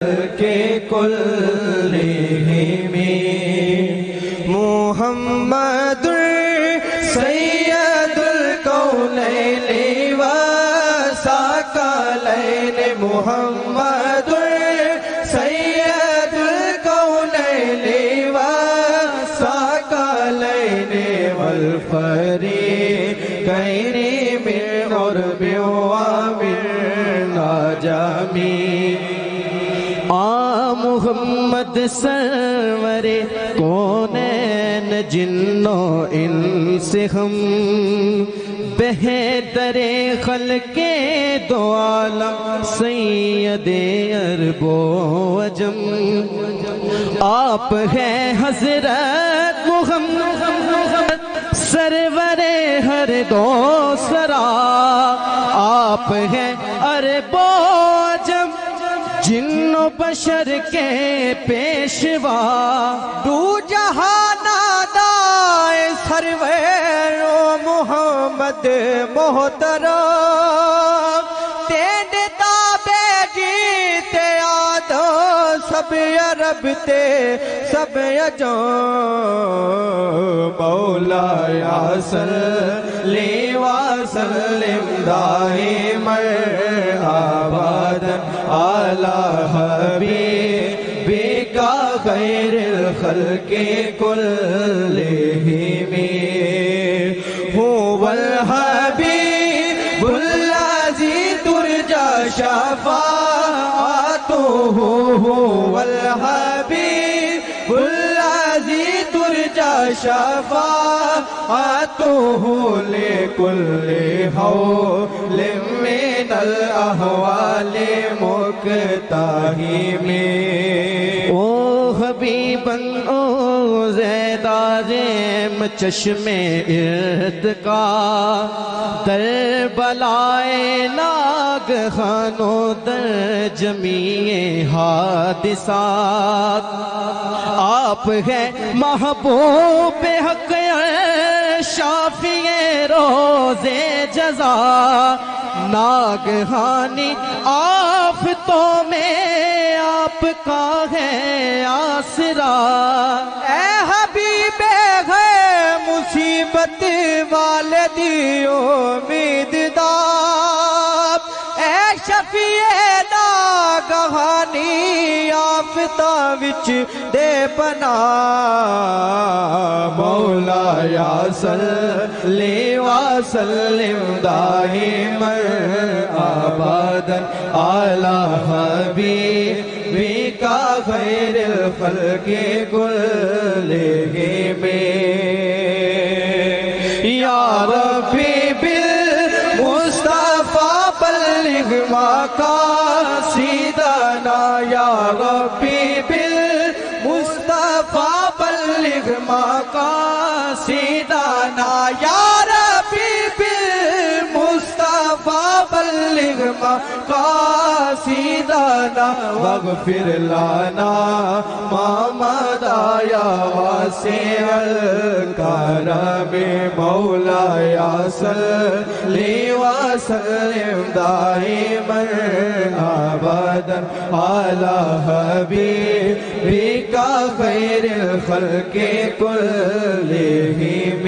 کے کلہم محمد سید الکونین والثقلین محمد سید الکونین والثقلین والفریقین من عرب ومن عجم محمد سرور کونین جن و انس ہم بہتر خلق دو عالم سید عرب و عجم آپ ہیں حضرت محمد سرور ہر دو سرا آپ ہیں عرب و عجم جن و بشر کے پیشوا دو جہان دائے سرور محمد محترم تیرے تابع جیتے آدھو سب عرب تے سب عجم مولایا صلی وسلم دائما ابدا علی حبیبک خیر الخلق کلہم هو الحبیب الذی ترجی شفاعته هو الحبیب الذی ترجی شفاعته لكل حول من الاحوال مقتحم او حبیباً او زید عظیم چشم ارتقا در بلائے ناگہان و در جمیع حادثات آپ ہیں محبوب حق شافی روز جزا ناگہانی آفتوں میں آپ کا ہے آسرا اے حبیب ہے مصیبت والدی امید دار اے شفیع ناگہانی آفتاں وچ دے پناہ مولایا صلی وسلم دائما ابدا علی حبیبک خیر الخلق کلہم یا ربی بالمصطفیٰ بلغ مقاصدنا یا ربی بالمصطفیٰ بلغ مقاصدنا یا ربی بالمصطفیٰ بلغ مقاصدنا واغفر لنا ما مضى یا واسع الکرم مولایا صلی وسلم دائما ابدا علی حبیبک خیر الخلق کلہم